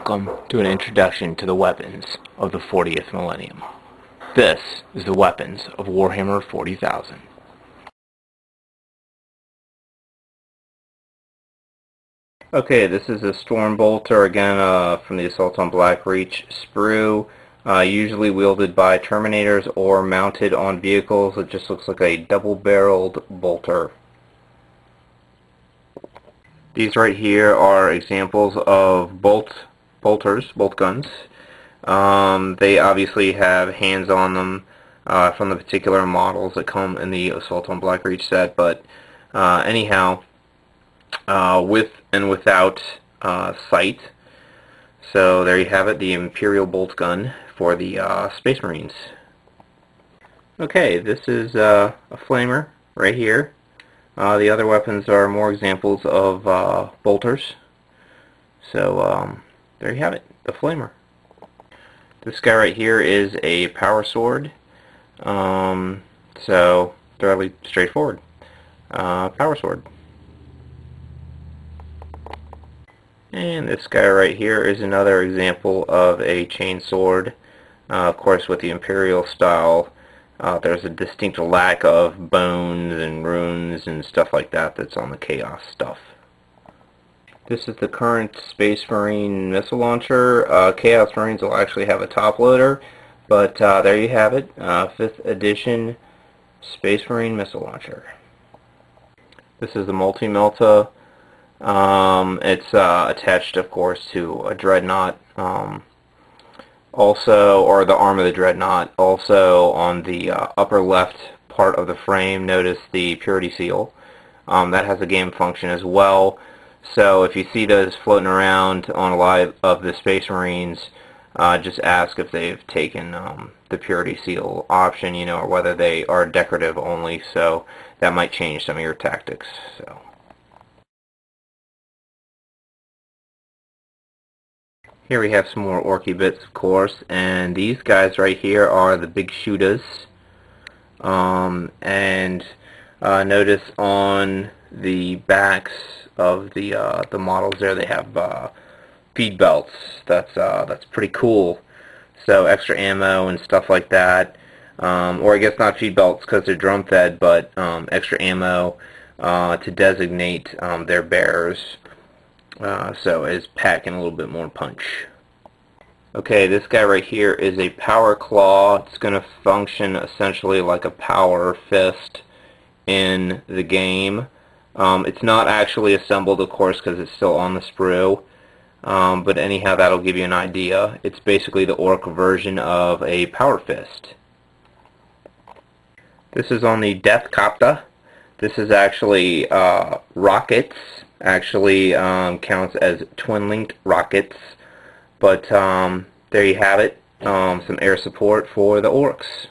Welcome to an introduction to the weapons of the 40th millennium. This is the weapons of Warhammer 40,000. Okay, this is a Storm Bolter, again from the Assault on Blackreach sprue, usually wielded by Terminators or mounted on vehicles. It just looks like a double-barreled bolter. These right here are examples of bolt guns. They obviously have hands on them from the particular models that come in the Assault on Blackreach set, but anyhow, with and without sight. So there you have it, the Imperial bolt gun for the Space Marines. Okay, this is a flamer right here. The other weapons are more examples of bolters. So there you have it, the flamer. This guy right here is a power sword. So fairly straightforward. Power sword. And this guy right here is another example of a chain sword. Of course, with the Imperial style, there's a distinct lack of bones and runes and stuff like that that's on the Chaos stuff. This is the current Space Marine missile launcher. Chaos Marines will actually have a top loader, but there you have it, 5th edition Space Marine missile launcher. This is the multi-melta. It's attached, of course, to a dreadnought. Also, or the arm of the dreadnought. Also, on the upper left part of the frame, notice the purity seal. That has a game function as well. So if you see those floating around on a lot of the Space Marines, just ask if they've taken the purity seal option, or whether they are decorative only. So that might change some of your tactics. So. Here we have some more orky bits, of course, and these guys right here are the big shooters. Notice on the backs of the models there, they have feed belts. That's pretty cool. So extra ammo and stuff like that, or I guess not feed belts because they're drum fed, but extra ammo to designate their bearers. So is packing a little bit more punch. Okay, this guy right here is a power claw. It's going to function essentially like a power fist in the game. It's not actually assembled, of course, because it's still on the sprue. But anyhow, that'll give you an idea. It's basically the orc version of a power fist. This is on the Death Copta. This is actually rockets. Actually counts as twin-linked rockets, but there you have it, some air support for the orcs.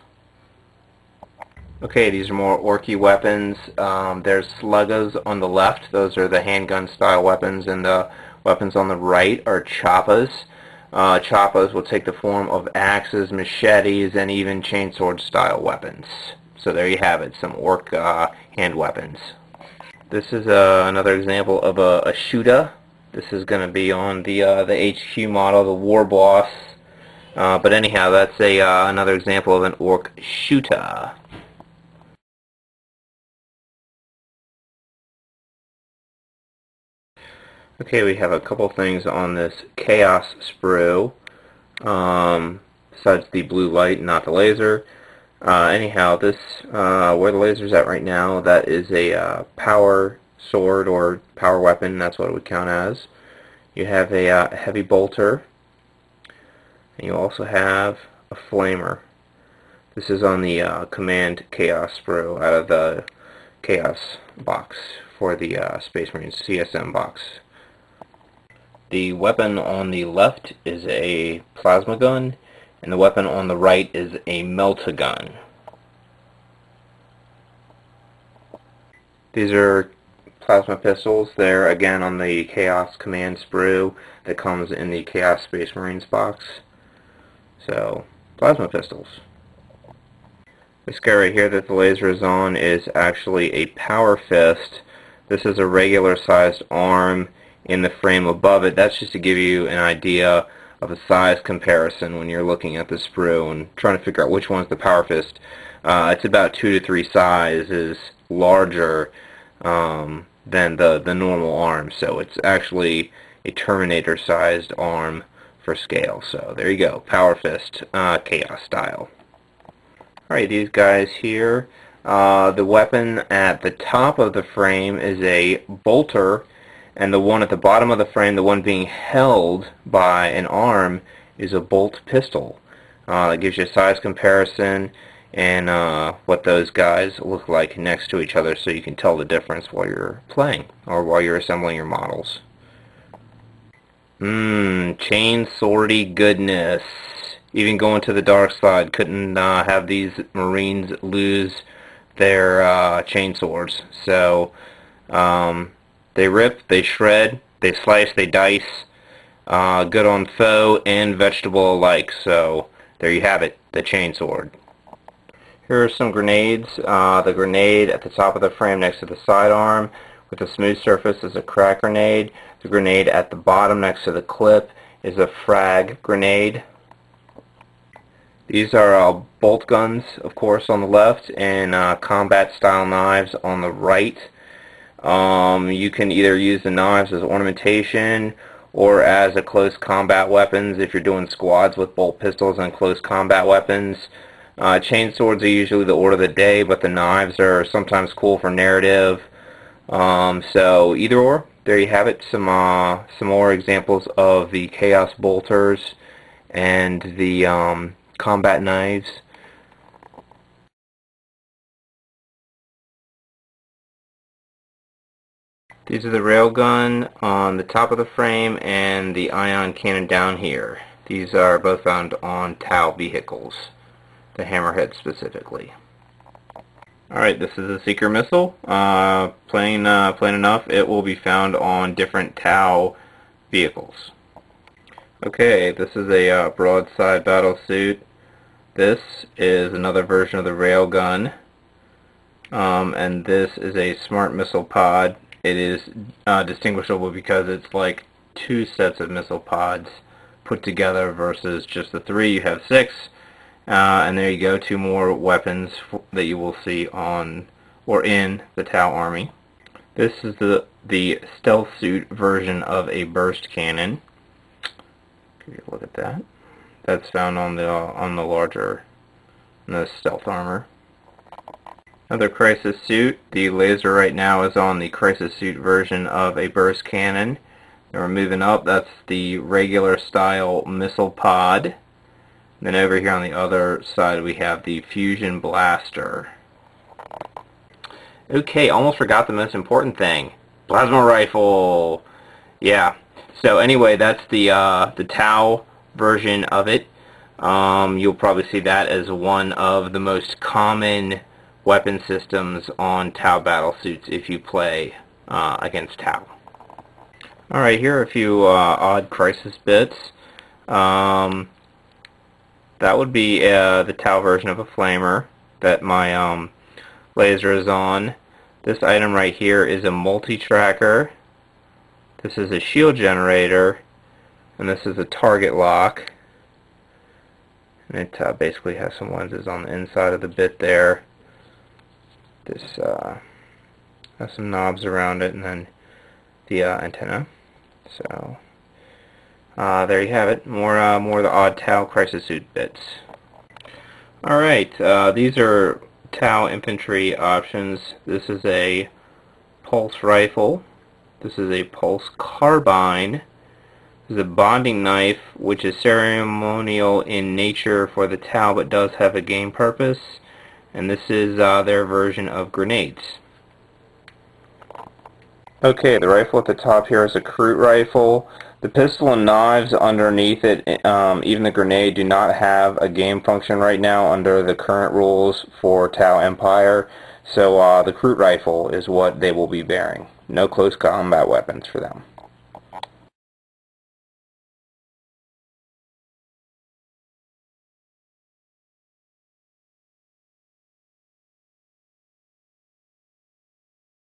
Okay, these are more orky weapons. There's sluggas on the left. Those are the handgun style weapons, and the weapons on the right are choppas. Choppas will take the form of axes, machetes, and even chainsword style weapons. So there you have it, some orc hand weapons. This is another example of a shooter. This is going to be on the HQ model, the War Boss. But anyhow, that's another example of an orc shooter. Okay, we have a couple things on this Chaos sprue. Besides the blue light, not the laser. Anyhow, this where the laser's at right now, that is a power sword or power weapon. That's what it would count as. You have a heavy bolter, and you also have a flamer. This is on the Command Chaos sprue out of the Chaos box for the Space Marines CSM box. The weapon on the left is a plasma gun, and the weapon on the right is a melt-a-gun. These are plasma pistols. They're again on the Chaos Command sprue that comes in the Chaos Space Marines box. So, plasma pistols. This guy right here that the laser is on is actually a power fist. This is a regular sized arm. in the frame above it. That's just to give you an idea of a size comparison when you're looking at the sprue and trying to figure out which one's the Power Fist. It's about 2 to 3 sizes larger than the normal arm, so it's actually a Terminator-sized arm for scale. So there you go, Power Fist, Chaos style. Alright, these guys here. The weapon at the top of the frame is a bolter, and the one at the bottom of the frame, the one being held by an arm, is a bolt pistol. That gives you a size comparison and what those guys look like next to each other, so you can tell the difference while you're playing or while you're assembling your models. Chain swordy goodness. Even going to the dark side, couldn't have these Marines lose their chain swords. So they rip, they shred, they slice, they dice. Good on foe and vegetable alike. So there you have it, the chain sword. Here are some grenades. The grenade at the top of the frame next to the sidearm with a smooth surface is a crack grenade. The grenade at the bottom next to the clip is a frag grenade. These are bolt guns, of course, on the left, and combat style knives on the right. You can either use the knives as ornamentation or as a close combat weapons if you're doing squads with bolt pistols and close combat weapons. Chain swords are usually the order of the day, but the knives are sometimes cool for narrative. So either or. There you have it. Some more examples of the Chaos bolters and the combat knives. These are the railgun on the top of the frame and the ion cannon down here. These are both found on Tau vehicles, the Hammerhead specifically. Alright, this is a seeker missile. Plain enough, it will be found on different Tau vehicles. Okay, this is a broadside battle suit. This is another version of the railgun, and this is a smart missile pod. It is distinguishable because it's like 2 sets of missile pods put together versus just the 3. You have 6, and there you go, 2 more weapons that you will see on or in the Tau army. This is the stealth suit version of a burst cannon. Give you a look at that. That's found on the larger, the stealth armor. Another crisis suit. The laser right now is on the crisis suit version of a burst cannon. Then we're moving up. That's the regular style missile pod. And then over here on the other side we have the fusion blaster. Okay, almost forgot the most important thing. Plasma rifle. Yeah. So anyway, that's the Tau version of it. You'll probably see that as one of the most common weapon systems on Tau battlesuits if you play against Tau. Alright, here are a few odd crisis bits. That would be the Tau version of a flamer that my laser is on. This item right here is a multi-tracker. This is a shield generator, and this is a target lock. And it basically has some lenses on the inside of the bit there. This has some knobs around it, and then the antenna. So there you have it. More of the odd Tau crisis suit bits. All right, these are Tau infantry options. This is a pulse rifle. This is a pulse carbine. This is a bonding knife, which is ceremonial in nature for the Tau, but does have a game purpose. And this is their version of grenades. Okay, the rifle at the top here is a Kroot rifle. The pistol and knives underneath it, even the grenade, do not have a game function right now under the current rules for Tau Empire. So the Kroot rifle is what they will be bearing. No close combat weapons for them.